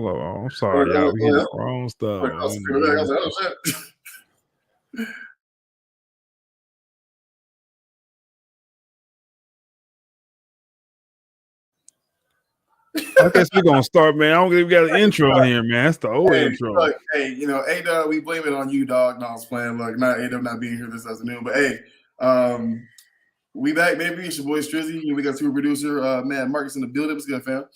Hello. I'm sorry, y'all. We hit the wrong stuff. I was like, oh, shit. I guess we're gonna start, man. I don't think we got an intro in here, man. That's the old intro. Look, hey, you know, ADub, we blame it on you, dog. No, I was playing. Look, not ADub not being here this afternoon, but hey, we back, baby. It's your boy Strizzy. We got super producer man Marcus in the building. What's good, fam?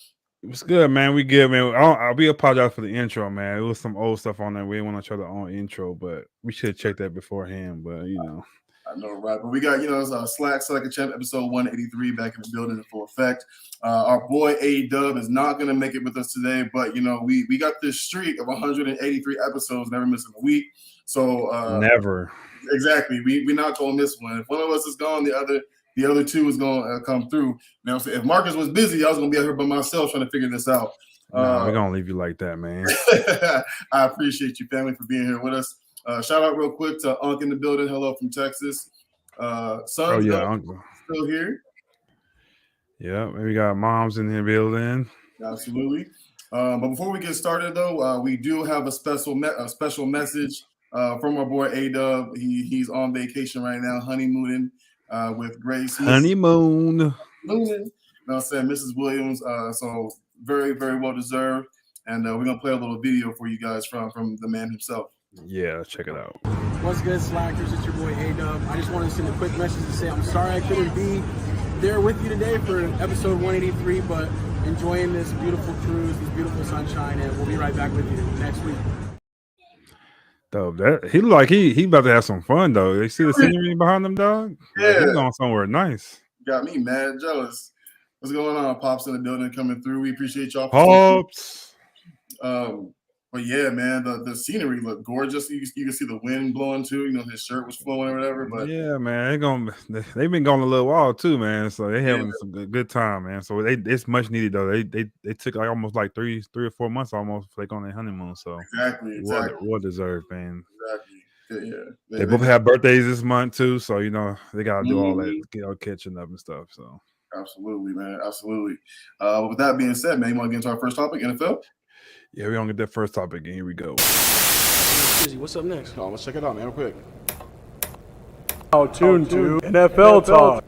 It's good, man. We good, man. We apologize for the intro, man. It was some old stuff on there. We didn't want to try the own intro, but we should have checked that beforehand. But you know. I know, right? But we got, you know, SLAC Feb episode 183 back in the building in full effect. Our boy ADub is not going to make it with us today, but, you know, we got this streak of 183 episodes, never missing a week. So never. Exactly. We're not going to miss one. If one of us is gone, the other two is going to come through. Now, if Marcus was busy, I was going to be out here by myself trying to figure this out. No, we're going to leave you like that, man. I appreciate you, family, for being here with us. Shout out real quick to Unc in the building. Hello from Texas. Son's Uncle still here. Yeah, we got moms in the building. Absolutely. But before we get started, though, we do have a special message from our boy ADub. He's on vacation right now, honeymooning with Grace. Honeymoon. You know what I'm saying? Mrs. Williams. So very, very well deserved. And we're gonna play a little video for you guys from the man himself. Yeah, check it out. What's good, Slackers? It's your boy ADub. I just wanted to send a quick message to say I'm sorry I couldn't be there with you today for episode 183, but enjoying this beautiful cruise, this beautiful sunshine, and we'll be right back with you next week. Though he look like he about to have some fun though. They see the scenery behind him, dog. Yeah, like, he's going somewhere nice. Got me mad jealous. What's going on? Pops in the building coming through. We appreciate y'all. Pops. But yeah, man, the scenery looked gorgeous. You can see the wind blowing too. You know, his shirt was flowing or whatever. But yeah, man, they've been gone a little while too, man. So they having some good time, man. So it's much needed though. They took like almost like three or 4 months almost like on their honeymoon. So exactly. Well deserved, man. Exactly. Yeah. They both have birthdays this month too, so you know they gotta do all that, get all catching up and stuff. So absolutely, man, absolutely. With that being said, man, you want to get into our first topic, NFL? Yeah, we're gonna get that first topic, and here we go. What's up next? Oh, let's check it out, man, real quick. Tune to NFL Talk.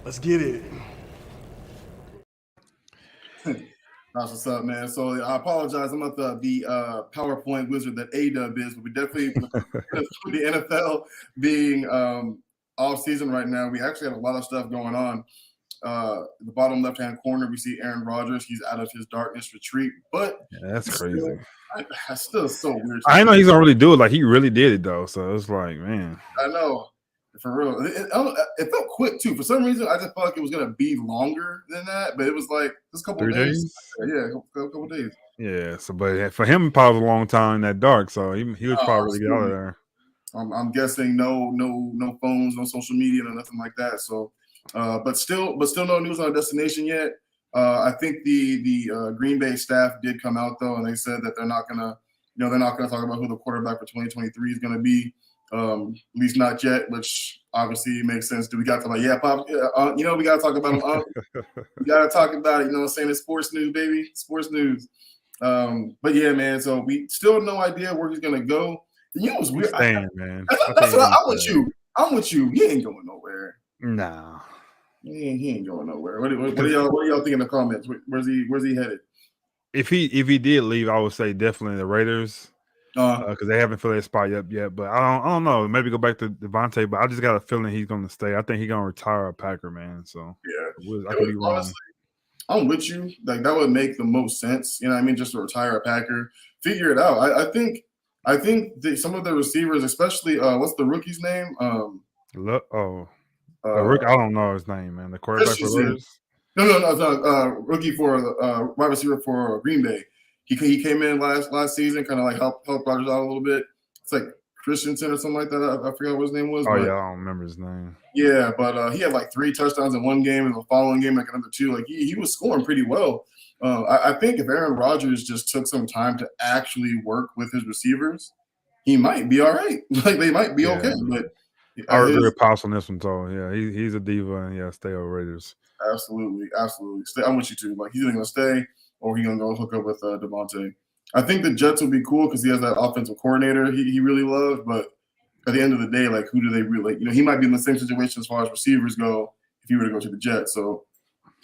Let's get it. That's what's up, man. So I apologize. I'm not the PowerPoint wizard that ADub is, but we definitely, the NFL being off season right now, we actually have a lot of stuff going on. The bottom left-hand corner, we see Aaron Rodgers. He's out of his darkness retreat, but that's crazy. That's still so weird. I know he's gonna really do it. Like he really did it though. So it's like, man. I know, for real. It felt quick too. For some reason, I just felt like it was gonna be longer than that, but it was like just a couple of days. Yeah, a couple of days. Yeah. So, but for him, it probably was a long time in that dark. So he was probably get out of there. I'm guessing no phones, no social media, no nothing like that. So. But still no news on a destination yet. I think the Green Bay staff did come out though, and they said that they're not gonna talk about who the quarterback for 2023 is gonna be. At least not yet, which obviously makes sense. Do we got to like, yeah, Pop? You know, we gotta talk about him. We gotta talk about it. You know what I'm saying? It's sports news, baby. Sports news. But yeah, man. So we still have no idea where he's gonna go. You know what's weird? Man. That's what I'm with you. I'm with you. He ain't going nowhere. Nah. He ain't going nowhere. What are y'all think in the comments? Where's he headed? If he did leave, I would say definitely the Raiders, because they haven't filled that spot yet. But I don't know. Maybe go back to Devontae. But I just got a feeling he's going to stay. I think he's going to retire a Packer, man. So yeah, I could be wrong. Honestly, I'm with you. Like that would make the most sense. You know what I mean? Just to retire a Packer, figure it out. I think some of the receivers, especially what's the rookie's name? I don't know his name, man. The quarterback for Raiders? No, it's not rookie for wide receiver for Green Bay. He came in last season, kind of like help Rodgers out a little bit. It's like Christensen or something like that. I forgot what his name was. Oh yeah, I don't remember his name. Yeah, but he had like 3 touchdowns in one game, and the following game like another 2. Like he was scoring pretty well. I think if Aaron Rodgers just took some time to actually work with his receivers, he might be all right. Like they might be okay, but. I agree with Pops on this one, so yeah, he's a diva, and stay over Raiders. Absolutely. I'm with you too. Like he's either gonna stay or he gonna go hook up with Devontae. I think the Jets will be cool because he has that offensive coordinator he really loves. But at the end of the day, like, who do they really, he might be in the same situation as far as receivers go if he were to go to the Jets. So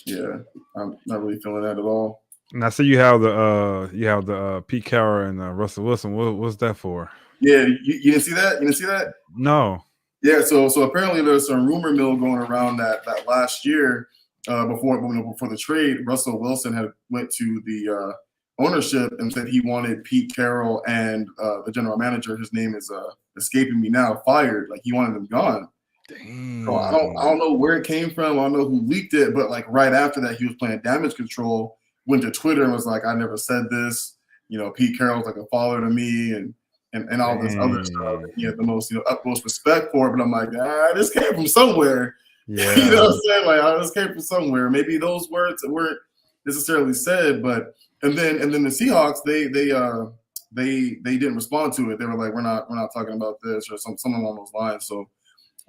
yeah, I'm not really feeling that at all. Now, so you have the Pete Carroll and Russell Wilson. What's that for? Yeah, you didn't see that? You didn't see that? No. Yeah, so apparently there's some rumor mill going around that last year before the trade, Russell Wilson had went to the ownership and said he wanted Pete Carroll and the general manager, his name is escaping me now, fired. Like, he wanted them gone. Dang. So I don't know where it came from. I don't know who leaked it, but like right after that, he was playing damage control, went to Twitter and was like, "I never said this. Pete Carroll's like a father to me," and all this other stuff. He had the most utmost respect for it. But I'm like, this came from somewhere. Yeah. You know what I'm saying? Like, this came from somewhere. Maybe those words weren't necessarily said, but and then the Seahawks, they didn't respond to it. They were like, we're not talking about this or something along those lines. So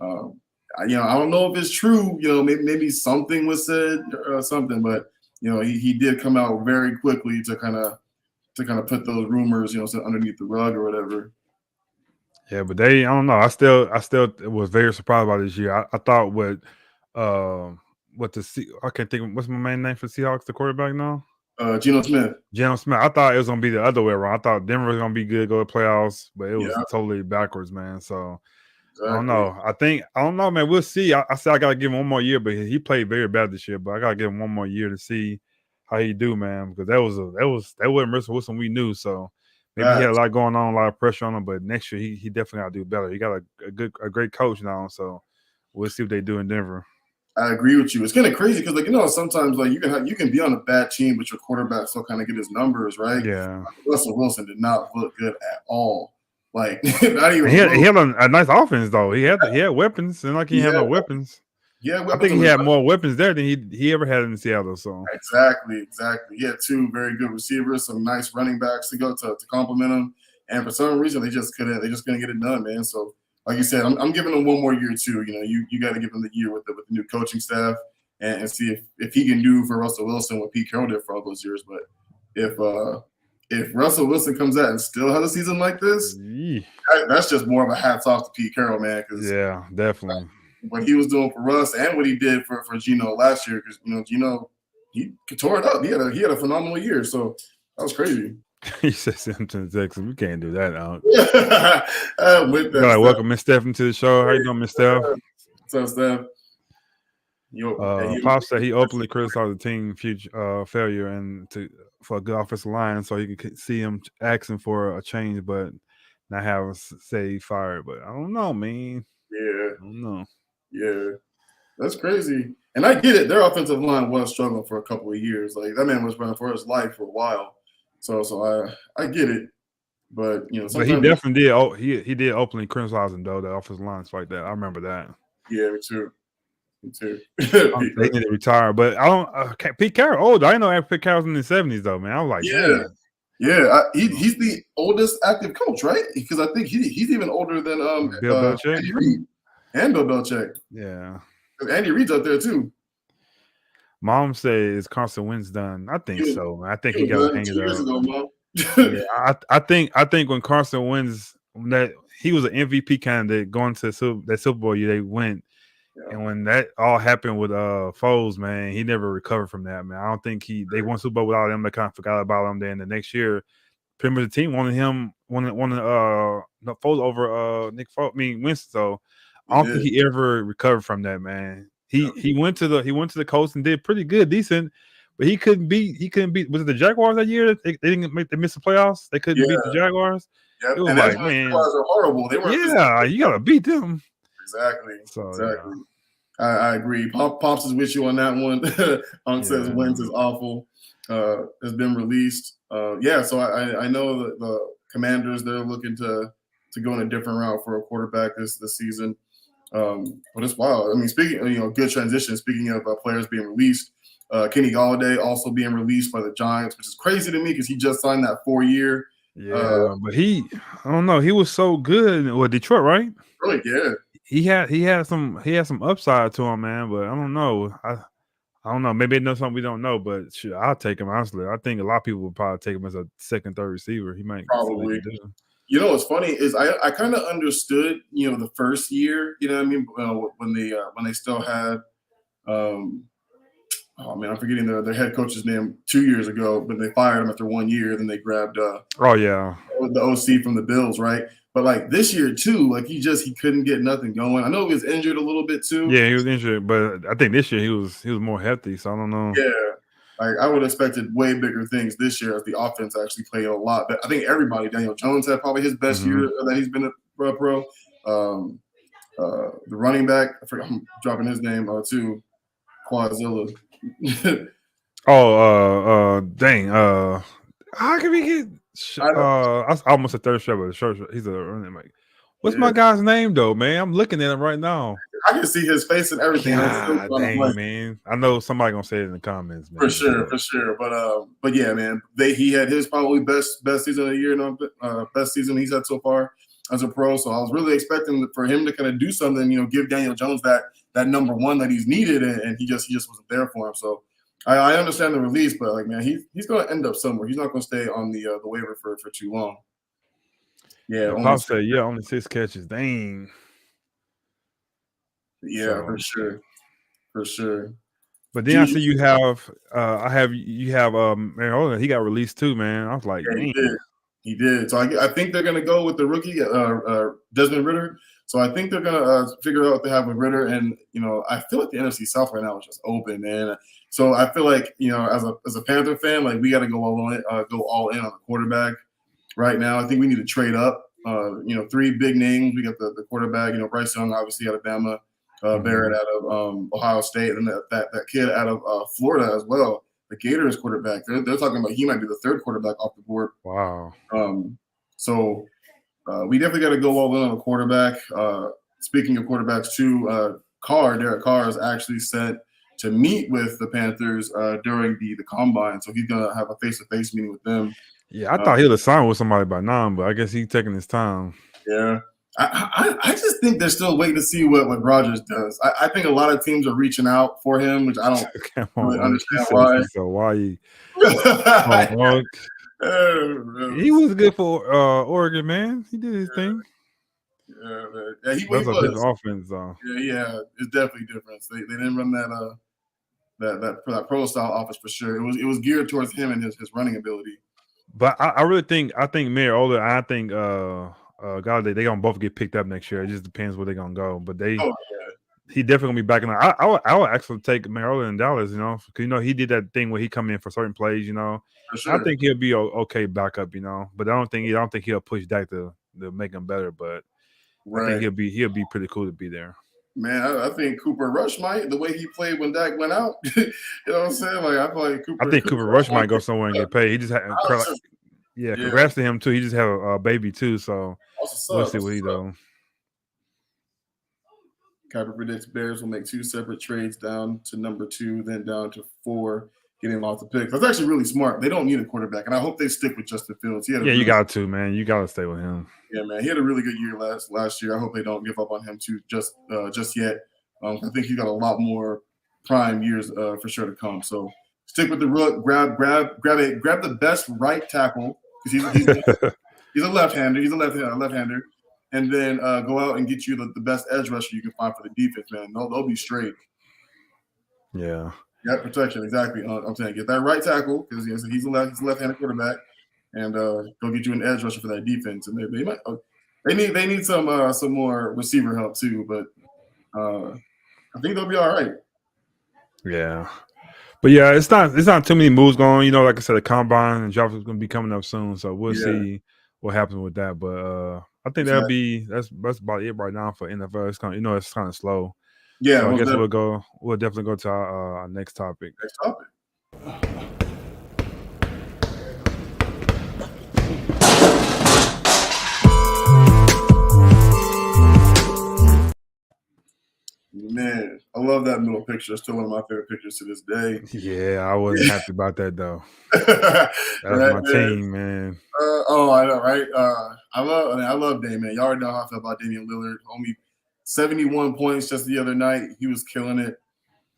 I don't know if it's true. Maybe something was said or something, but he did come out very quickly to kind of put those rumors underneath the rug or whatever. Yeah, but I don't know. I still was very surprised by this year. I thought I can't think of what's my main name for Seahawks, the quarterback now? Geno Smith. Geno Smith. I thought it was gonna be the other way around. I thought Denver was gonna be good, go to playoffs, but it was totally backwards, man. So exactly. I don't know. I don't know, man. We'll see. I said I gotta give him one more year, but he played very bad this year. But I gotta give him one more year to see how he do, man. Because that wasn't Russell Wilson we knew. So maybe he had a lot going on, a lot of pressure on him. But next year he definitely gotta do better. He got a great coach now. So we'll see what they do in Denver. I agree with you. It's kind of crazy because, sometimes you can be on a bad team, but your quarterback still kind of get his numbers, right? Yeah. Russell Wilson did not look good at all. Like, not even. He had a nice offense though. He had weapons, and he had no weapons. Yeah, I think he had more weapons there than he ever had in Seattle. So exactly. He had two very good receivers, some nice running backs to go to complement him, and for some reason they just couldn't get it done, man. So. Like you said, I'm giving him one more year too. You got to give him the year with the new coaching staff and see if he can do for Russell Wilson what Pete Carroll did for all those years. But if Russell Wilson comes out and still has a season like this, that's just more of a hats off to Pete Carroll, man. Yeah, definitely. What he was doing for Russ and what he did for Geno last year, because Geno he tore it up. He had a phenomenal year, so that was crazy. He said Simpson, Texas. We can't do that now. With that, welcome Miss Stephen to the show. How you doing, Miss Steph? What's up, Steph? Pop said he openly criticized the team failure and for a good offensive line, so you can see him asking for a change, but not have him say he fired. But I don't know, man. Yeah, I don't know. Yeah, that's crazy. And I get it. Their offensive line was struggling for a couple of years. Like, that man was running for his life for a while. So I get it, but but he definitely did. Oh, he did openly criticize him though. The offensive lines like that. I remember that. Yeah, me too. They need to retire, but I don't. Pete Carroll old. I didn't know Pete Carroll's in the 70s though, man. I was like, he's the oldest active coach, right? Because I think he's even older than Bill Belichick Andy Reid and Bill Belichick. Yeah, Andy Reid's up there too. Mom says Carson Wentz done. I think so, man. I think he got to hang it up. I think when Carson Wentz, that he was an MVP candidate going to that Super Bowl year, they went. Yeah. And when that all happened with Foles, man, he never recovered from that, man. I don't think they won Super Bowl without him. They kind of forgot about him. Then the next year, pretty much the team wanted Foles over Winston. So I don't think he ever recovered from that, man. He went to the coast and did pretty good, decent, but he couldn't beat. Was it the Jaguars that year? They missed the playoffs. They couldn't beat the Jaguars. Yep. It was and like, man, the Jaguars are horrible. They were you gotta beat them. Exactly. So, exactly. Yeah. I agree. Pops is with you on that one. Unc says Wentz is awful. Has been released. So I know that the Commanders, they're looking to go in a different route for a quarterback this season. But it's wild. I mean, speaking, good transition. Speaking of players being released, Kenny Golladay also being released by the Giants, which is crazy to me because he just signed that 4-year. Yeah, but I don't know. He was so good. Well, Detroit, right? Really, yeah. He had some upside to him, man. But I don't know. I I don't know. Maybe they know something we don't know, but sure, I'll take him. Honestly, I think a lot of people would probably take him as a second, third receiver. He might probably. You know what's funny is I kind of understood, the first year, you know what I mean, when they still had, oh man, I'm forgetting their head coach's name 2 years ago, but they fired him after 1 year. Then they grabbed the OC from the Bills, right? But like this year too, like he couldn't get nothing going. I know he was injured a little bit too. Yeah, he was injured, but I think this year he was more healthy. So I don't know. Yeah. Like I would have expected way bigger things this year as the offense actually played a lot. But I think everybody, Daniel Jones had probably his best year that he's been a pro. The running back, I'm dropping his name too, Quadzilla. Dang. How can we get? I almost a third shot, but he's a running back. What's my guy's name though, man? I'm looking at him right now. I can see his face and everything. God, dang, man. I know somebody gonna say it in the comments, man. For sure. But yeah, man. He had his probably best season of the year, best season he's had so far as a pro. So I was really expecting for him to kind of do something, give Daniel Jones that number one that he's needed, and he just wasn't there for him. So I understand the release, but like, man, he's gonna end up somewhere. He's not gonna stay on the waiver for too long. Yeah, only 6 catches. Dang. Yeah, for sure. But then I see you have Mariota. He got released too, man. I was like, yeah, he did. So I think they're gonna go with the rookie, Desmond Ridder. So I think they're gonna figure out what they have with Ridder, and I feel like the NFC South right now is just open, man. So I feel like as a Panther fan, like we got to go all in on the quarterback right now. I think we need to trade up. 3 big names. We got the quarterback. Bryce Young, obviously Alabama. Barrett out of Ohio State, and that kid out of Florida as well. The Gators quarterback. They're talking about he might be the 3rd quarterback off the board. Wow. So we definitely got to go all in on the quarterback. Speaking of quarterbacks too, Derek Carr is actually sent to meet with the Panthers during the combine. So he's gonna have a face-to-face meeting with them. Yeah, I thought he would have signed with somebody by now, but I guess he's taking his time. Yeah. I just think they're still waiting to see what Rodgers does. I think a lot of teams are reaching out for him, which I don't really understand why. So why he was good for Oregon, man. He did his thing. Yeah, he was. His offense, though. Yeah, it's definitely different. They didn't run that pro style offense for sure. It was geared towards him and his running ability. But I really think Mariota, I think Galladay, they gonna both get picked up next year. It just depends where they're gonna go. But he definitely gonna be back in. I would actually take Mariota in Dallas, because he did that thing where he come in for certain plays, For sure. I think he'll be okay backup, but I don't think he'll push Dak to make him better. But I think he'll be pretty cool to be there. Man, I think Cooper Rush might, the way he played when Dak went out. You know what I'm saying? Like I feel like Cooper Rush might go somewhere and get paid. He just had congrats to him too. He just had a baby too, so we'll see what he does. Kyper predicts Bears will make 2 separate trades down to number 2, then down to 4, getting lots of picks. That's actually really smart. They don't need a quarterback, and I hope they stick with Justin Fields. You got to, man. You got to stay with him. Yeah, man. He had a really good year last year. I hope they don't give up on him too just yet. I think he's got a lot more prime years for sure to come. So stick with the rook. Grab the best right tackle because he's a left-hander. He's a left-hander. And then go out and get you the best edge rusher you can find for the defense, man. They'll be straight. Yeah. Yeah, protection, exactly. I'm saying get that right tackle because he's a left-handed quarterback, and go get you an edge rusher for that defense. And they need some more receiver help too, but I think they'll be all right. Yeah. But yeah, it's not too many moves going on. Like I said, the combine and draft is going to be coming up soon, so we'll see what happens with that. But I think that's about it right now for NFL. It's kind of it's kind of slow. Yeah, so I guess we'll definitely go to our next topic. Man, I love that middle picture. It's still one of my favorite pictures to this day. Yeah, I wasn't happy about that though. That's my team, man. I know, right? I love Dame, man. Y'all already know how I feel about Damian Lillard. Only 71 points just the other night. He was killing it.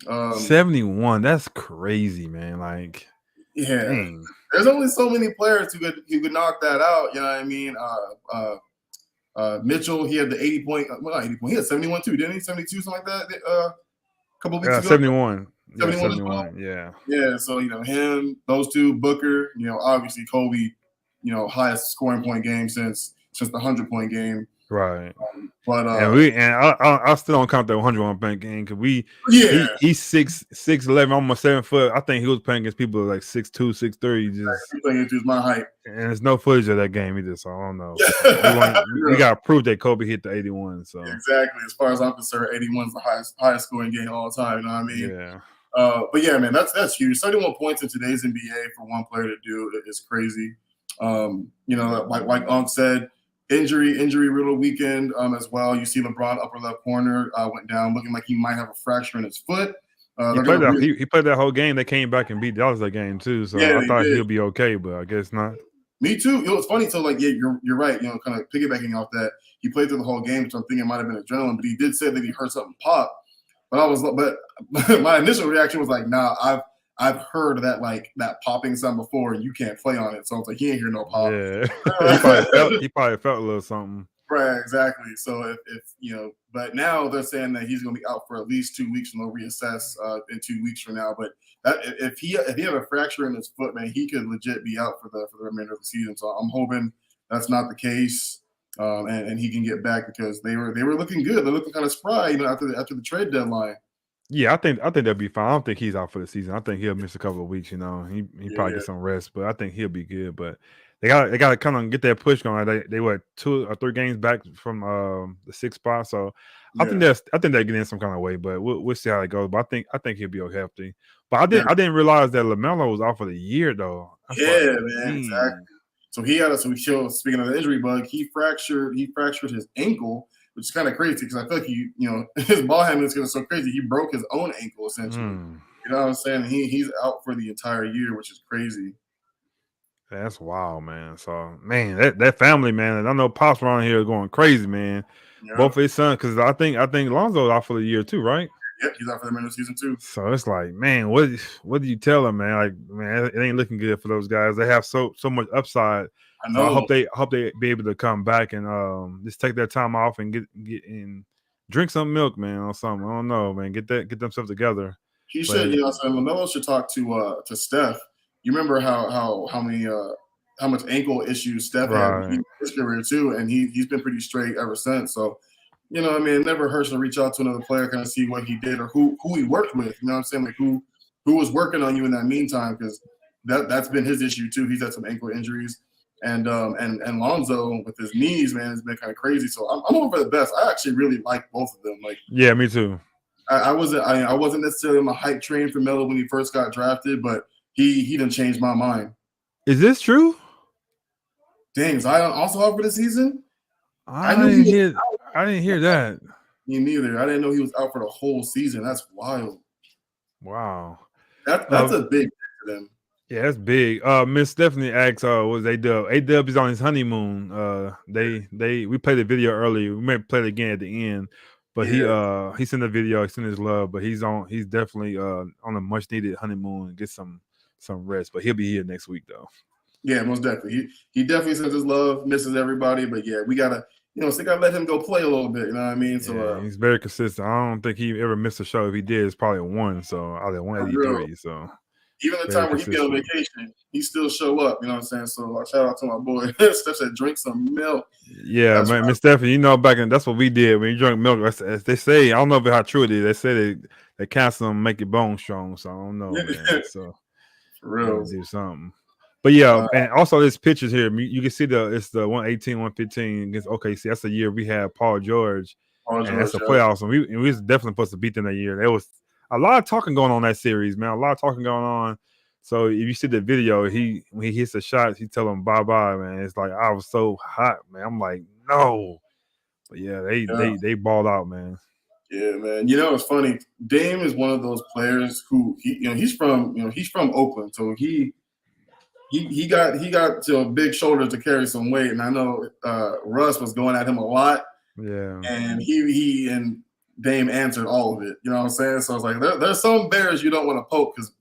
71. That's crazy, man. Like, yeah, dang. There's only so many players who could knock that out. You know what I mean? Mitchell, he had the 80 point. Well, not 80 point. He had 71 too, didn't he? 72, something like that. A couple weeks ago. 71. 71. 71. Yeah. Yeah. So him, those two, Booker. Obviously Kobe. Highest scoring point game since the 100-point game. Right. But I still don't count that 101 point game because he's 6'11", almost 7 foot. I think he was playing against people like 6'2", 6'3". He's playing against my height. And there's no footage of that game either, so I don't know. We got to prove that Kobe hit the 81. So exactly, as far as I'm concerned, 81 is the highest scoring game of all time. You know what I mean? Yeah. But yeah, man, that's huge. 31 points in today's NBA for one player to do is crazy. Like Unc said, injury riddle weekend as well. You see LeBron upper left corner went down, looking like he might have a fracture in his foot. He played that whole game. They came back and beat Dallas that game too. So I thought he'll be okay, but I guess not. Me too. It's funny. So you're right. Kind of piggybacking off that, he played through the whole game, which I'm thinking might have been adrenaline, but he did say that he heard something pop. But my initial reaction was like, nah, I've heard that popping sound before, and you can't play on it. So it's like he ain't hear no pop. Yeah, he probably felt a little something. Right, exactly. So if but now they're saying that he's going to be out for at least 2 weeks, and they'll reassess in 2 weeks from now. But if he had a fracture in his foot, man, he could legit be out for the remainder of the season. So I'm hoping that's not the case, and he can get back because they were looking good. They're looking kind of spry, after the trade deadline. Yeah, I think they'll be fine. I don't think he's out for the season. I think he'll miss a couple of weeks. He probably get some rest, but I think he'll be good. But they got to kind of get that push going. They were 2 or 3 games back from the 6th spot, so I think they get in some kind of way. But we'll see how it goes. But I think he'll be healthy. But I didn't realize that LaMelo was out for the year though. Man, exactly. So speaking of the injury bug, he fractured his ankle, which is kind of crazy because I feel like his ball handling is so crazy. He broke his own ankle essentially. You know what I'm saying? He's out for the entire year, which is crazy. That's wild, man. So, man, that family, man. I know Pops around here going crazy, man. Yeah. Both of his sons, because I think Lonzo's out for the year too, right? Yep, he's out for the remainder of the season too. So it's like, man, what do you tell them, man? Like, man, it ain't looking good for those guys. They have so much upside. I know. So I hope they be able to come back and just take their time off and get in, drink some milk, man, or something. I don't know, man. Get themselves together. He should, LaMelo should talk to Steph. You remember how much ankle issues Steph had in his career too, and he's been pretty straight ever since. So, it never hurts to reach out to another player, kind of see what he did or who he worked with. You know what I'm saying? Like who was working on you in that meantime, because that's been his issue too. He's had some ankle injuries, and Lonzo with his knees, man, has been kind of crazy. So I'm hoping for the best. I actually really like both of them. Like, yeah, me too. I wasn't necessarily on the hype train for Melo when he first got drafted, but he done changed my mind. Is this true? Dang, Zion also out for the season? I didn't hear that. Me neither. I didn't know he was out for the whole season. That's wild. Wow. That's a big thing for them. Yeah, that's big. Miss Stephanie asks, what's ADub? ADub is on his honeymoon. We played the video earlier. We may play it again at the end. But he sent a video, he sent his love, but he's definitely on a much needed honeymoon and get some rest. But he'll be here next week though. Yeah, most definitely. He definitely sends his love, misses everybody, but yeah, we gotta still gotta let him go play a little bit. You know what I mean? So he's very consistent. I don't think he ever missed a show. If he did, it's probably one. So out of 183. So even the time where he be on vacation, he still show up. You know what I'm saying? So shout out to my boy. Steph said, drink some milk. Yeah, that's man, Miss Stephanie, back then that's what we did when you drank milk. As they say, I don't know how true it is. They say they calcium make your bones strong. So I don't know, man. So for real, do something. But yeah, and also there's pictures here. You can see it's the 118, 115 against OKC. That's the year we had Paul George, and that's the playoffs. And we was definitely supposed to beat them that year. There was a lot of talking going on that series, man. A lot of talking going on. So if you see the video, when he hits the shots, he tell him bye-bye, man. It's like I was so hot, man. I'm like, no. But yeah, they balled out, man. Yeah, man. It's funny. Dame is one of those players who he's from Oakland, so he got to big shoulders to carry some weight, and I know Russ was going at him a lot. Yeah, and he Dame answered all of it. You know what I'm saying? So it's like there's some Bears you don't want to poke because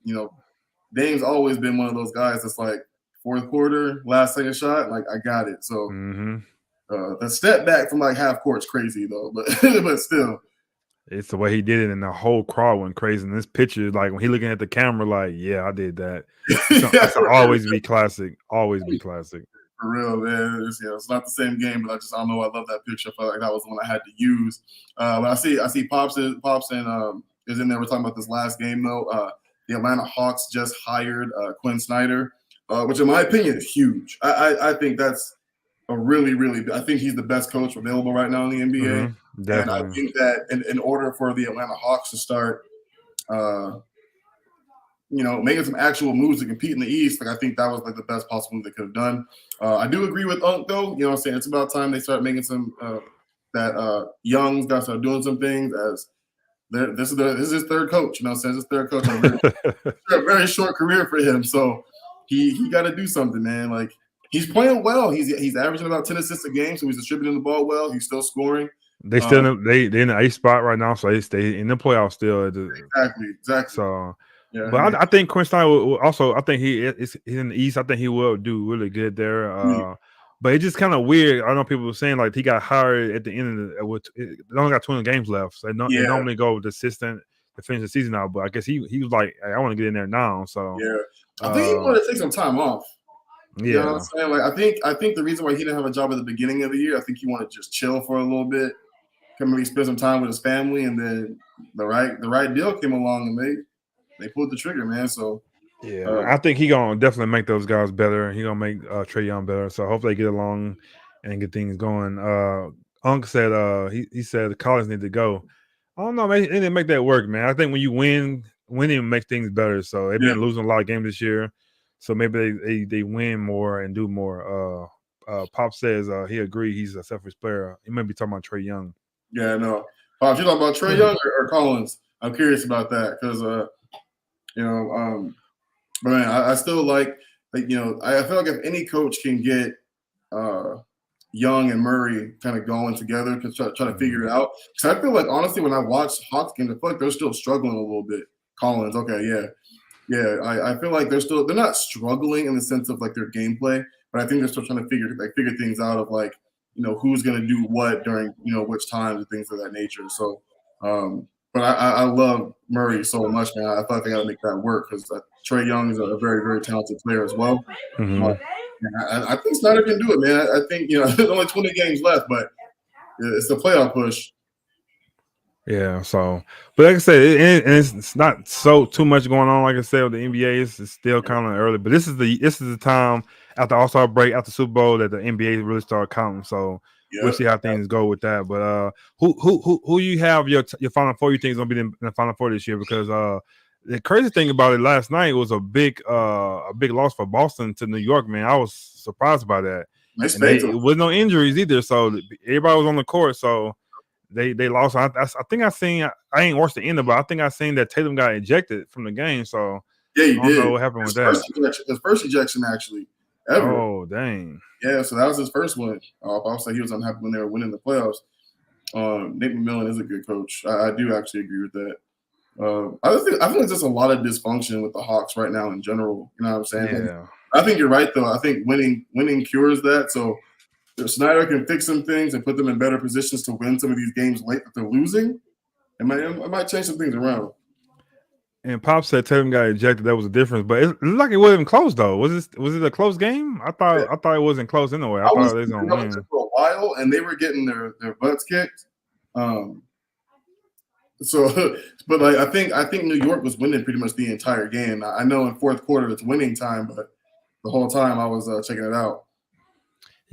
Dame's always been one of those guys that's like fourth quarter, last second shot, like I got it. So the step back from like half court's crazy though, but but still. It's the way he did it, and the whole crowd went crazy. And this picture, like when he looking at the camera, like, yeah, I did that. That's always be classic. Always be classic. For real, man. It's not the same game, but I don't know. I love that picture. I felt like that was the one I had to use. But I see Pops and is in there. We're talking about this last game though. The Atlanta Hawks just hired Quinn Snyder, which in my opinion is huge. I think that's a really, really. I think he's the best coach available right now in the NBA. And I think that in order for the Atlanta Hawks to start, making some actual moves to compete in the East, like I think that was like the best possible move they could have done. I do agree with Unk though. You know what I'm saying? It's about time they start making some Young's got to start doing some things as this is his third coach. You know what I'm saying? His third coach. A very short career for him. So he got to do something, man. Like he's playing well. He's averaging about 10 assists a game, so he's distributing the ball well. He's still scoring. They still they're in the 8th spot right now, so they stay in the playoffs still. Exactly. So, yeah, but I think Quinn Snyder will also. I think he's in the East. I think he will do really good there. But it's just kind of weird. I know people were saying like he got hired at the end of they only got 20 games left. So they normally go with the assistant to finish the season out. But I guess he was like, hey, I want to get in there now. So yeah, I think he wanted to take some time off. You know what I'm saying? Like I think the reason why he didn't have a job at the beginning of the year, I think he wanted to just chill for a little bit. Maybe spend some time with his family, and then the right deal came along, and they pulled the trigger, man. So I think he gonna definitely make those guys better. He gonna make Trae Young better. So hopefully they get along and get things going. Unc said he said the Collins need to go. I don't know, man. They didn't make that work, man. I think when you winning makes things better. So they've been losing a lot of games this year. So maybe they win more and do more. Pop says he agreed he's a selfish player. He might be talking about Trae Young. Yeah, no. Pop, you talking about Trae Young or Collins? I'm curious about that because, but man, I still like I feel like if any coach can get Young and Murray kind of going together to try to figure it out. Because I feel like, honestly, when I watch Hawks games, I feel like they're still struggling a little bit. Collins, okay, yeah. I feel like they're not struggling in the sense of like their gameplay, but I think they're still trying to figure things out of like, who's going to do what during, which times and things of that nature. So, but I love Murray so much, man. I thought they got to make that work because Trae Young is a very, very talented player as well. I think Snyder can do it, man. I think, there's only 20 games left, but it's a playoff push. Yeah, so, but like I said, it's not too much going on. Like I said, with the NBA, it's still kind of early. But this is the time after All-Star break, after Super Bowl, that the NBA really start counting. So we'll see how things go with that. But who you have your Final Four? You think is going to be in the Final Four this year? Because the crazy thing about it last night was a big loss for Boston to New York. Man, I was surprised by that. It was no injuries either, so everybody was on the court. So. They lost. I think I ain't watched the end of it, but I think I seen that Tatum got ejected from the game. So yeah, he did. I don't know what happened with that. His first ejection actually ever. Oh dang. Yeah, so that was his first one. I'll say he was unhappy when they were winning the playoffs. Nick McMillan is a good coach. I do actually agree with that. I think there's just a lot of dysfunction with the Hawks right now in general. You know what I'm saying? Yeah. I think you're right though. I think winning cures that. So. If Snyder can fix some things and put them in better positions to win some of these games late that they're losing, it might change some things around. And Pop said Tatum got ejected. That was a difference, but it looked like it wasn't close though. Was it a close game? I thought it wasn't close anyway. I thought they was gonna win for a while, and they were getting their butts kicked. So, but I think New York was winning pretty much the entire game. I know in fourth quarter it's winning time, but the whole time I was checking it out.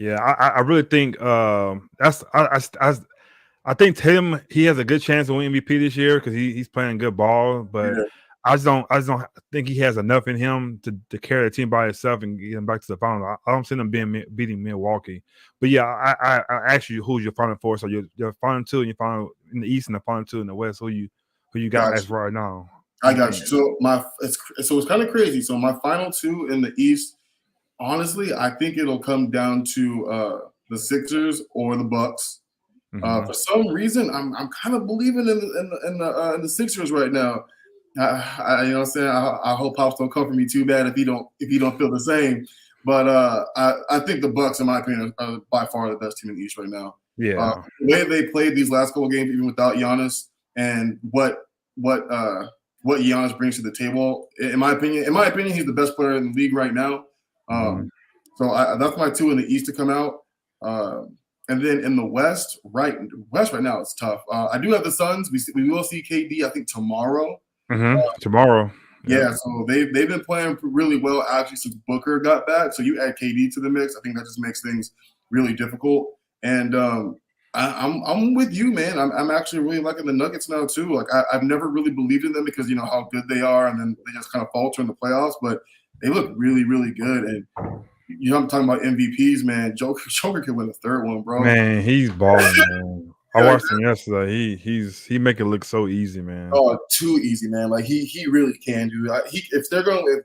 Yeah, I really think I think Tatum, he has a good chance to win MVP this year because he's playing good ball, but I just don't think he has enough in him to carry the team by himself and get him back to the final. I don't see them beating Milwaukee. But yeah, I asked you who's your Final Four. So your Final Two and your Final in the East and the Final Two in the West. Who you got as right now? I got you. So it's kind of crazy. So my Final Two in the East. Honestly, I think it'll come down to the Sixers or the Bucks. For some reason, I'm kind of believing in the Sixers right now. You know what I'm saying? I hope Pops don't come for me too bad if he don't feel the same. But I think the Bucks, in my opinion, are by far the best team in the East right now. Yeah. The way they played these last couple games, even without Giannis, and what Giannis brings to the table, in my opinion, he's the best player in the league right now. So that's my two in the East to come out. And then in the West right now, it's tough. I do have the Suns. We will see KD, I think, tomorrow. Tomorrow. Yeah, so they've been playing really well actually since Booker got back. So you add KD to the mix, I think that just makes things really difficult. And I'm with you, man. I'm actually really liking the Nuggets now too. Like I've never really believed in them because you know how good they are, and then they just kind of falter in the playoffs. But they look really, really good. And you know, I'm talking about MVPs, man. Joker could win the third one, bro. Man, he's balling, man. I watched him yesterday. He make it look so easy, man. Oh, too easy, man. Like he really can do. If they're going,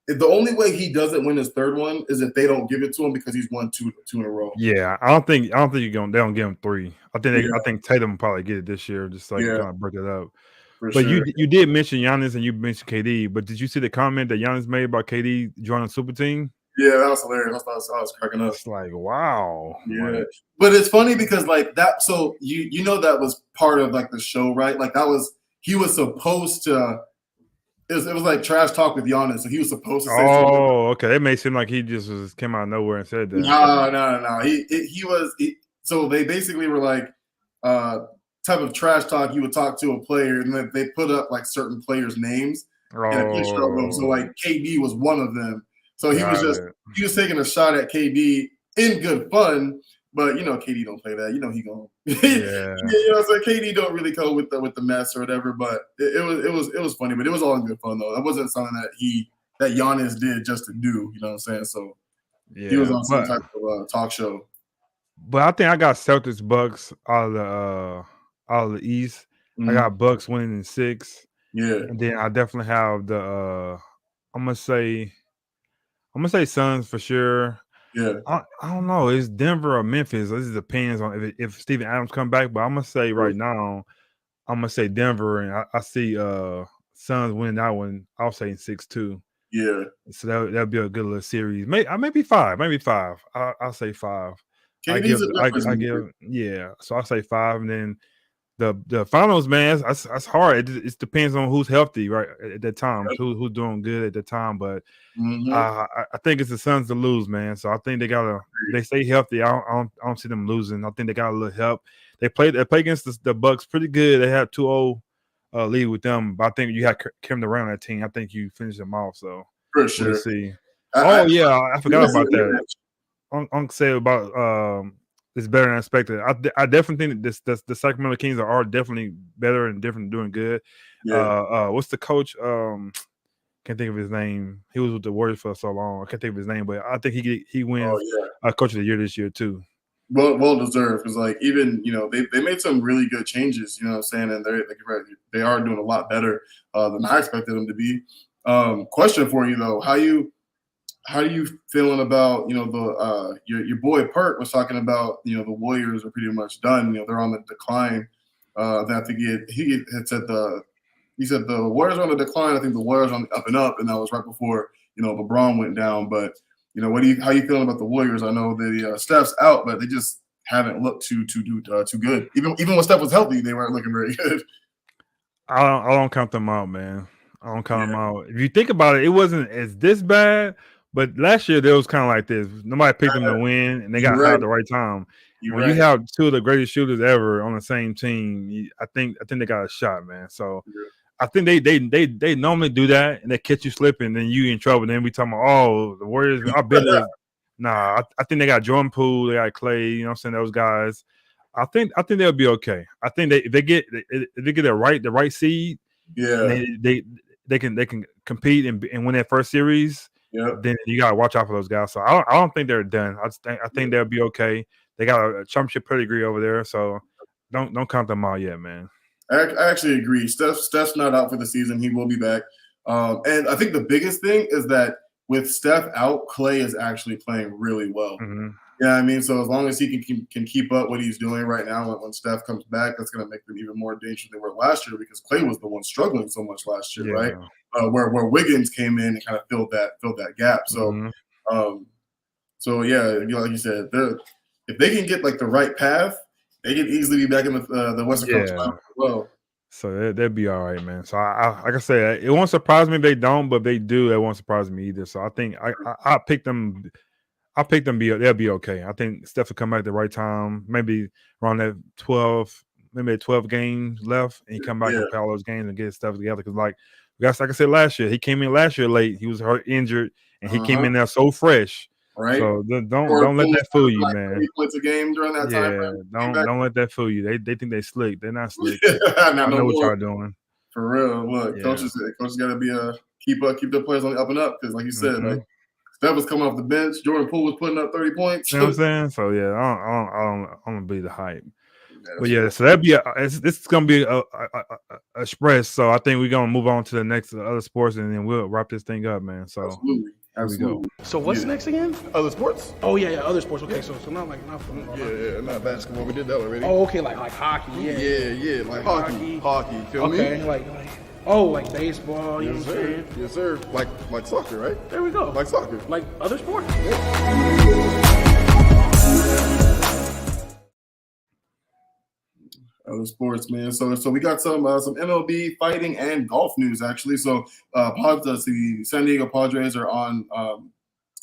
if the only way he doesn't win his third one is if they don't give it to him because he's won two in a row. Yeah, I don't think they don't give him 3. I think Tatum will probably get it this year, just like kind of break it up. For but sure. you did mention Giannis and you mentioned KD, but did you see the comment that Giannis made about KD joining the super team? Yeah, that was hilarious. I was cracking up. It's like, wow. Yeah. Like, but it's funny because like that, so you know that was part of like the show, right? Like he was supposed to, it was like trash talk with Giannis, so he was supposed to say something. Oh, okay. It made seem like he just came out of nowhere and said that. No. So they basically were like type of trash talk you would talk to a player, and then they put up like certain players' names and a picture of them. So like KD was one of them. So he was taking a shot at KD in good fun, but you know KD don't play that. You know he gonna you know, so KD don't really go with the mess or whatever. But it was funny, but it was all in good fun though. That wasn't something that Giannis did just to do. You know what I'm saying? So he was on some type of talk show. But I think I got Celtics Bucks out of the East. I got Bucks winning in 6. Yeah, and then I definitely have the I'm gonna say Suns for sure. Yeah, I don't know. It's Denver or Memphis. This depends on if Steven Adams come back. But I'm gonna say right now, I'm gonna say Denver, and I see Suns winning that one. I'll say in 6-2. Yeah. So that'll be a good little series. Maybe 5. I'll say 5. I give. Yeah. So I'll say 5, and then the finals, man. That's hard. It depends on who's healthy, right, at that time. Who's doing good at the time, but. I think it's the Suns to lose, man. So I think they stay healthy. I don't see them losing. I think they got a little help. They play against the Bucks pretty good. They had 2-0 lead with them, but I think you had Kevin Durant on that team. I think you finished them off. So for sure. We'll see. I forgot about that. I'm say about it's better than expected. I definitely think that the Sacramento Kings are definitely better and different, doing good. Yeah. What's the coach? Can't think of his name. He was with the Warriors for so long. I can't think of his name, but I think he wins Coach of the Year this year too. Well deserved, because like even they made some really good changes. You know what I'm saying, and they are doing a lot better than I expected them to be. Question for you though: How are you feeling about your boy Perk was talking about the Warriors are pretty much done. They're on the decline. I think he had said He said the Warriors are on the decline. I think the Warriors are on the up and up, and that was right before LeBron went down. But how you feeling about the Warriors? I know that Steph's out, but they just haven't looked too good. Even when Steph was healthy, they weren't looking very good. I don't count them out, man. I don't count them out. If you think about it, it wasn't as this bad. But last year, there was kind of like this. Nobody picked them to win, and they got hot at the right time. You have 2 of the greatest shooters ever on the same team, I think they got a shot, man. So I think they normally do that, and they catch you slipping, then you in trouble. Then we talking about, the Warriors are better. Nah, I think they got Jordan Poole, they got Clay. You know what I'm saying? Those guys. I think they'll be okay. I think if they get the right seed, they can compete and win that first series. Then you gotta watch out for those guys. So I don't think they're done. I think they'll be okay. They got a championship pedigree over there, so don't count them out yet, man. I actually agree. Steph's not out for the season. He will be back. And I think the biggest thing is that with Steph out, Clay is actually playing really well. Yeah, I mean, so as long as he can keep up what he's doing right now, when Steph comes back, that's going to make them even more dangerous than they were last year because Clay was the one struggling so much last year, right? Where Wiggins came in and kind of filled that gap. So, so yeah, like you said, if they can get like the right path, they can easily be back in the Western Conference Finals as well. So they'll be all right, man. So I like I said, it won't surprise me if they don't, but if they do, it won't surprise me either. So I think I pick them. I pick them. They'll be okay. I think Steph will come back at the right time. Maybe around that 12 games left, and he come back and play all those games and get stuff together. Because like I said last year, he came in last year late. He was hurt, injured, and he came in there so fresh. Right. So don't let that fool you, man. 3 points a game during that time. Don't let that fool you. They think they slick. They're not slick. I know what y'all doing. For real. Look, coaches got to be keep the players on the up and up because, like you said, like Steph was coming off the bench. Jordan Poole was putting up 30 points. You know what I'm saying? So yeah, I'm gonna be the hype. But yeah, so that'd be this is gonna be a express. So I think we're gonna move on to the next other sports, and then we'll wrap this thing up, man. So absolutely. Here we go. So what's next again? Other sports? Oh yeah, other sports. Okay, so not not basketball. We did that already. Oh, okay, like hockey. Yeah, like hockey. Feel me? Okay, like baseball. You know what I'm saying? Yes, sir. Like soccer, right? There we go. Like soccer. Like other sports. Other sports, man. So we got some MLB fighting and golf news actually. So the San Diego Padres are on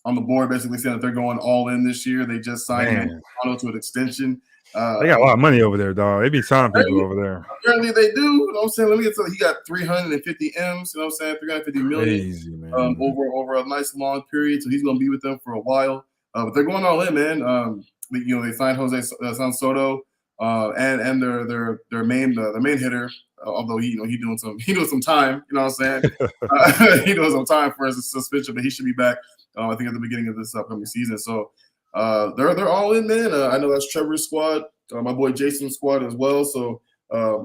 the board, basically saying that they're going all in this year. They just signed Toronto to an extension. They got a lot of money over there, dog. They be signing people over there. Apparently they do. You know what I'm saying? Let me get to he got 350 M's, you know what I'm saying? 350 million. Crazy, man. Over a nice long period. So he's gonna be with them for a while. But they're going all in, man. They signed Jose Soto. And their main hitter, although he doing some time, you know what I'm saying? He doing some time for his suspension, but he should be back. I think at the beginning of this upcoming season. So they're all in, man. I know that's Trevor's squad, my boy Jason's squad as well. So I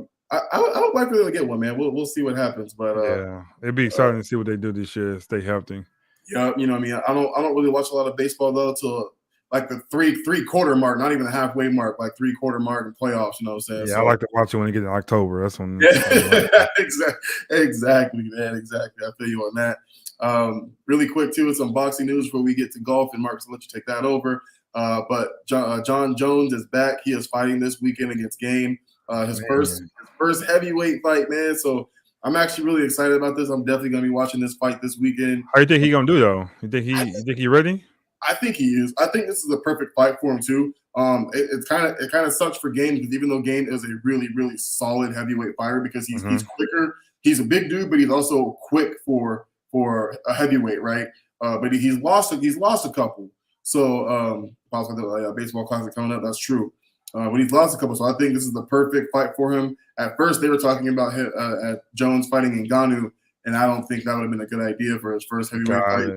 don't like really get one, man. We'll see what happens, but it'd be exciting to see what they do this year. Stay healthy. Yeah, you know what I mean. I don't really watch a lot of baseball though till like the three-quarter mark, not even the halfway mark, like 3/4 mark in playoffs, you know what I'm saying? Yeah, so, I like to watch it when you get to October. That's when exactly, man. Exactly. I feel you on that. Really quick too, with some boxing news before we get to golf, and Marcus, I'll let you take that over. But John Jones is back. He is fighting this weekend against Game. His first heavyweight fight, man. So I'm actually really excited about this. I'm definitely gonna be watching this fight this weekend. How you think he gonna do though? You think he ready? I think he is. I think this is a perfect fight for him too. It kind of sucks for Game because even though Game is a really, really solid heavyweight fighter because he's quicker. He's a big dude, but he's also quick for a heavyweight, right? But he's lost a couple. So baseball classic coming up. That's true. But he's lost a couple. So I think this is the perfect fight for him. At first, they were talking about at Jones fighting Ngannou, and I don't think that would have been a good idea for his first heavyweight fight.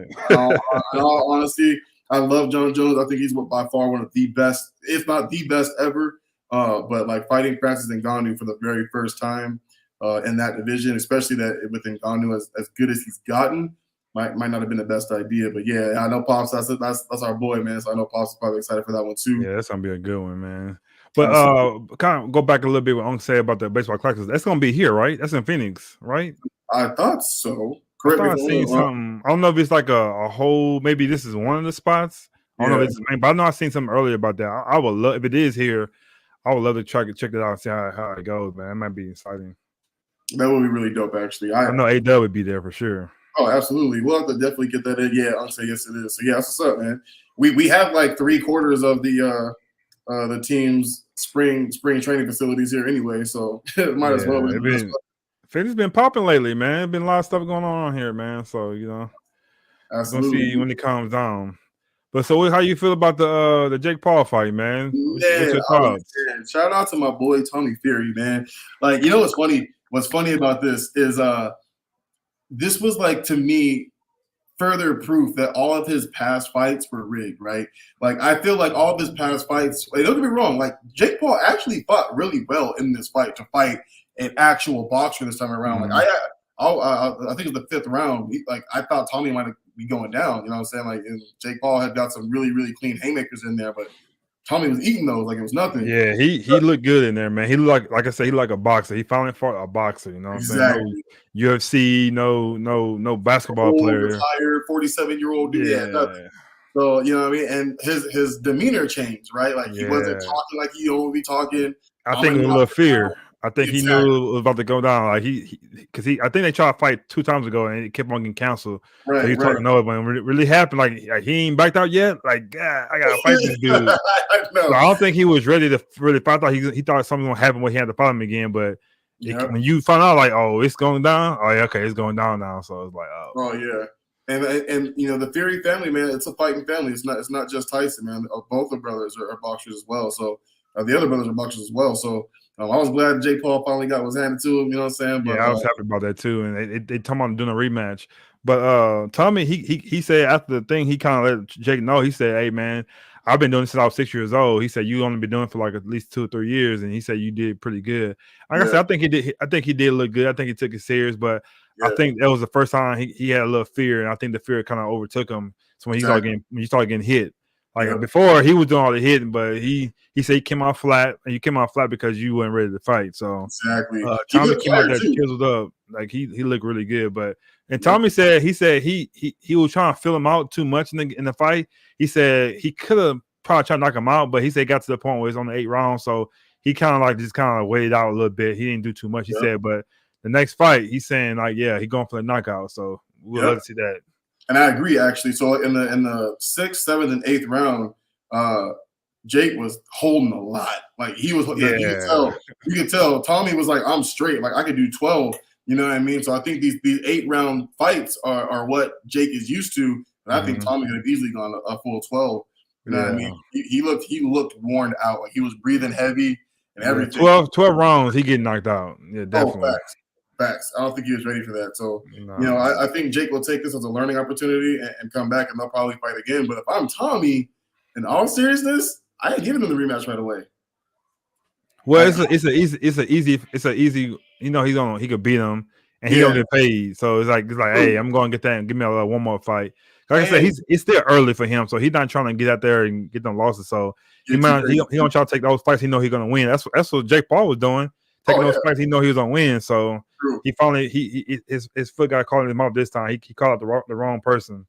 In all honesty, I love John Jones. I think he's by far one of the best, if not the best ever. But like fighting Francis Ngannou for the very first time in that division, especially that with Ngannou as good as he's gotten, might not have been the best idea. But yeah, I know Pops. That's our boy, man. So I know Pops is probably excited for that one too. Yeah, that's gonna be a good one, man. But kind of go back a little bit what I'm saying about the baseball classics. That's gonna be here, right? That's in Phoenix, right? I thought so. I seen something. I don't know if it's like a whole. Maybe this is one of the spots. I don't know if it's, but I know I seen something earlier about that. I would love if it is here. I would love to check it out and see how it goes, man. It might be exciting. That would be really dope, actually. I know ADub would be there for sure. Oh, absolutely. We'll have to definitely get that in. Yeah, I'll say yes, it is. So yeah, that's what's up, man. We have like 3/4 of the team's spring training facilities here anyway, so it might as well. It's been popping lately, man. There's been a lot of stuff going on here, man. So absolutely. We'll see when it calms down. But so, how you feel about the Jake Paul fight, man? Yeah, shout out to my boy Tommy Fury, man. Like, what's funny? What's funny about this is this was like, to me, further proof that all of his past fights were rigged, right? Like, I feel like all of his past fights, don't get me wrong, like Jake Paul actually fought really well in this fight to fight an actual boxer this time around. Like, I think it was the 5th round. I thought Tommy might be going down. You know what I'm saying? Like, and Jake Paul had got some really, really clean haymakers in there, but Tommy was eating those like it was nothing. Yeah, he looked good in there, man. He looked like I said, he looked like a boxer. He finally fought a boxer. You know what I'm saying? No UFC, no basketball player. Retired 47-year-old dude. Yeah, nothing. So you know what I mean. And his demeanor changed, right? Like he wasn't talking like he would be talking. I think it was a little fear. I think he knew it was about to go down. Like because I think they tried to fight 2 times ago and it kept on getting canceled. Right, so he talking no, but when it really happened, like he ain't backed out yet. Like, God, I gotta fight this dude. So I don't think he was ready to really fight. I thought he thought something was gonna happen when he had to fight him again. But when you find out, like, oh, it's going down. Oh, yeah, okay, it's going down now. So it's like, oh yeah. And you know, the Fury family, man, it's a fighting family. It's not just Tyson, man. Both the brothers are boxers as well. So the other brothers are boxers as well. So I was glad Jake Paul finally got what's handed to him. You know what I'm saying? But, I was happy about that too. And they talking about doing a rematch. But Tommy, he said after the thing, he kind of let Jake know. He said, "Hey man, I've been doing this since I was 6 years old." He said, "You only been doing it for like at least 2 or 3 years," and he said you did pretty good. Like I said, I think he did. I think he did look good. I think he took it serious, but I think that was the first time he had a little fear, and I think the fear kind of overtook him. So when he started getting hit, like before he was doing all the hitting, but he said he came out flat, and you came out flat because you weren't ready to fight. So Tommy came out there chiseled up, like he looked really good. But Tommy said he was trying to fill him out too much in the fight. He said he could have probably tried to knock him out, but he said it got to the point where it's on the 8th round, so he kind of waited out a little bit. He didn't do too much. He said, but the next fight, he's saying like, yeah, he's going for the knockout. So we'll love to see that. And I agree, actually. So in the 6th, 7th, and 8th round, Jake was holding a lot. Like he was, you could tell. Tommy was like, I'm straight. Like I could do 12. You know what I mean? So I think these 8-round fights are what Jake is used to. And I think Tommy could have easily gone a full 12. You know what I mean? He looked worn out. Like he was breathing heavy and everything. 12 rounds, he getting knocked out. Yeah, definitely. Facts. I don't think he was ready for that. So, you know, I think Jake will take this as a learning opportunity and come back, and they'll probably fight again. But if I'm Tommy, in all seriousness, I ain't giving him the rematch right away. Well, it's an easy. You know, he could beat him, and he don't get paid. So it's like hey, I'm going to get that and give me one more fight. Like I said, it's still early for him, so he's not trying to get out there and get them losses. So he don't try to take those fights. He know he's going to win. That's what Jake Paul was doing, taking those fights. He know he was going to win. So he finally his foot got caught in his mouth this time. He called out the wrong person,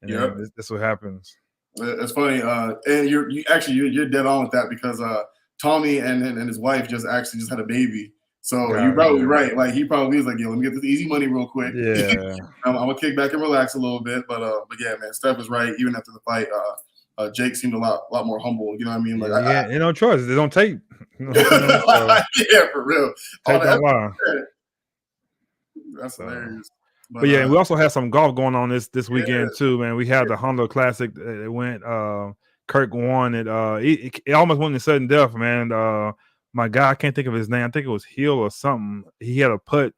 and that's what happens. It's funny, and you're dead on with that because Tommy and his wife just had a baby. So you're probably right. Like he probably was like, "Yo, let me get this easy money real quick. Yeah, I'm gonna kick back and relax a little bit." But yeah, man, Steph is right. Even after the fight, Jake seemed a lot more humble. You know what I mean? Like, no choice. They don't take. Yeah, for real. Take that line. That's hilarious. But yeah, we also had some golf going on this weekend too, man. We had the Honda Classic. It went. Kirk won it. It almost went to sudden death, man. My guy, I can't think of his name. I think it was Hill or something. He had a putt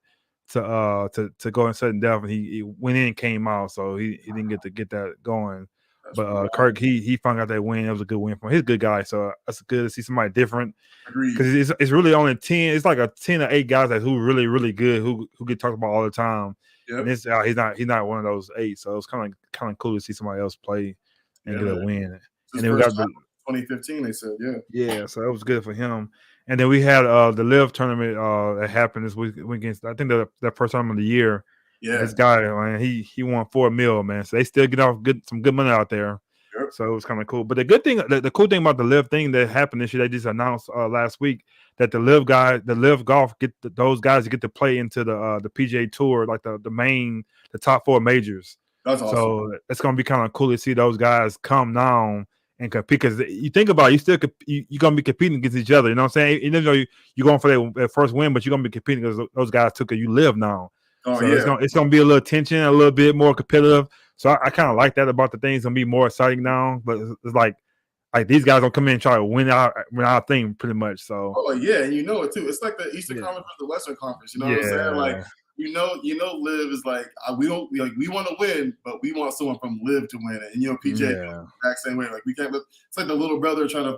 to go in sudden death, and he went in and came out, so he didn't get that going. But Kirk, he found out that win. It was a good win for him. He's a good guy, so that's good to see somebody different. Because it's really only 10. It's like a 10 or 8 guys that who really really good who get talked about all the time. Yep. And he's not one of those 8. So it's kind of cool to see somebody else play and get a win. And then we got 2015. They said, yeah. So it was good for him. And then we had the Live tournament that happened this weekend. I think that first time of the year. Yeah, this guy, man, he won $4 million, man. So they still get off some good money out there. Yep. So it was kind of cool. But the cool thing about the Live thing that happened this year, they just announced last week that the Live golf those guys get to play into the PGA Tour, like the top 4 majors. That's awesome. So it's gonna be kind of cool to see those guys come down and compete, because you think about it, you're gonna be competing against each other. You know what I'm saying? Even though you're going for that first win, but you're gonna be competing because those guys took it. You Live now. So it's gonna be a little tension, a little bit more competitive. So I kind of like that about the thing. It's gonna be more exciting now. But it's like these guys don't come in and try to win our thing pretty much. So and you know it too. It's like the Eastern Conference versus the Western Conference. You know what I'm saying? Like you know, Live is like we want to win, but we want someone from Live to win it. And PJ the exact same way. Like we can't. It's like the little brother trying to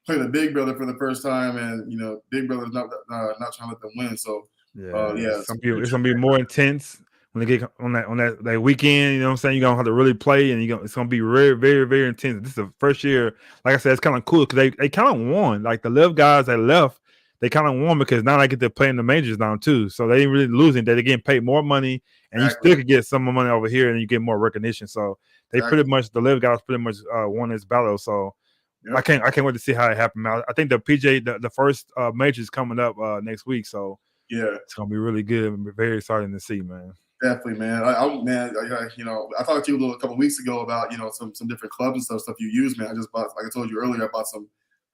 play the big brother for the first time, and big brother's not trying to let them win. So Yeah, Yeah, it's gonna be more intense when they get on that weekend. You know what I'm saying? You're gonna have to really play, and it's gonna be very, very, very intense. This is the first year. Like I said, it's kind of cool because they kind of won. Like the live guys that left, they kind of won because now they get to play in the majors now too. So they ain't really losing. They're getting paid more money, and you still could get some more money over here, and you get more recognition. So they pretty much, the live guys pretty much won this battle. So. Yep. I can't wait to see how it happens. I think the PJ the first major is coming up next week, so yeah, it's gonna be really good. I'm very excited to see, man. Definitely, man. I talked to you a couple of weeks ago about some different clubs and stuff you use, man. I just bought, like I told you earlier, I bought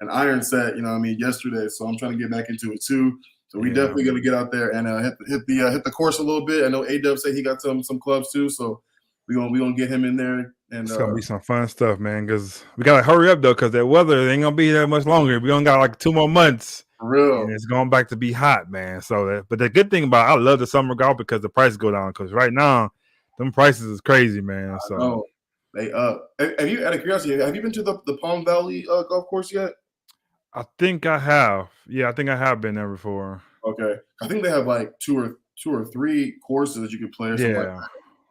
an iron set, yesterday. So I'm trying to get back into it too. So we definitely gonna get out there and hit the course a little bit. I know ADub said he got some clubs too, so we gonna get him in there. And it's gonna be some fun stuff, man. Because we gotta hurry up though, because that weather ain't gonna be that much longer. We only got like 2 more months. For real. And it's going back to be hot, man. So, but the good thing about I love the summer golf because the prices go down. Because right now, them prices is crazy, man. So know. They up. Have you, out of curiosity, have you been to the Palm Valley golf course yet? I think I have. Yeah, I think I have been there before. Okay, I think they have like two or three courses that you could play or something like that.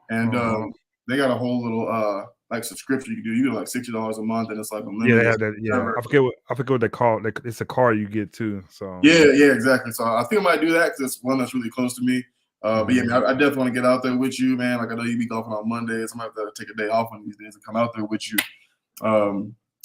And they got a whole little like subscription you can do. You get like $60 a month, and it's like unlimited. Yeah, they have that. Yeah, I forget what they call it. It's a car you get too. So yeah, exactly. So I think I might do that because it's one that's really close to me. But yeah, man, I definitely want to get out there with you, man. Like I know you be golfing on Mondays. I might have to take a day off one of these days and come out there with you.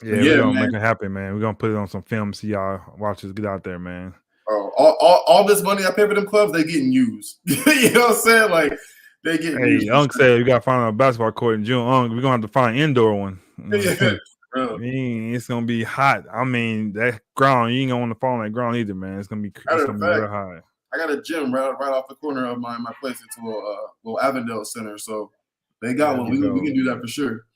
We're gonna make it happen, man. We're gonna put it on some film, see y'all watch us get out there, man. All this money I pay for them clubs, they getting used. You know what I'm saying? Like they get. Hey, Unk said we gotta find a basketball court in June. Unk, we're gonna have to find an indoor one. It's gonna be hot. I mean, that ground, you ain't gonna want to fall on that ground either, man. It's gonna be real high. I got a gym right off the corner of my place. It's a little Avondale Center, so they got one. We can do that for sure.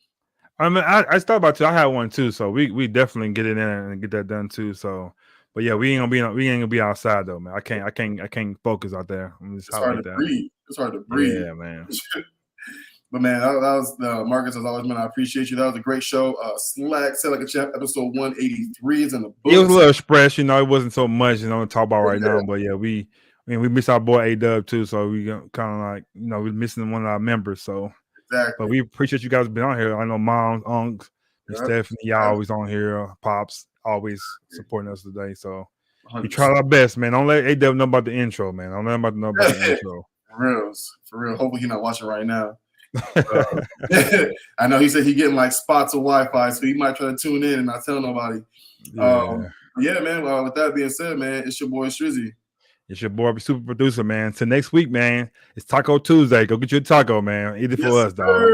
I mean, I thought about I had one too, so we definitely get in there and get that done too. So, but yeah, we ain't gonna be outside though, man. I can't focus out there. It's hard to breathe. It's hard to breathe. Yeah, man. But man, that was Marcus, as always, man. I appreciate you. That was a great show. SLAC Said Like a Champ, episode 183 is in the book. It was a little express, it wasn't so much, to talk about right now. But yeah, we miss our boy ADub too, so we kind of like, we're missing one of our members. So, exactly. But we appreciate you guys being on here. I know Mom, Unks, Stephanie, y'all always on here. Pops always supporting us today. So 100%. We tried our best, man. Don't let ADub know about the intro, man. Don't let him know about the intro. For real. Hopefully he's not watching right now. I know he said he getting like spots of Wi-Fi, so he might try to tune in and not tell nobody. Yeah, man. Well, with that being said, man, it's your boy Strizzy. It's your boy, super producer, man. Till next week, man. It's Taco Tuesday. Go get your taco, man. Eat it for us, dog.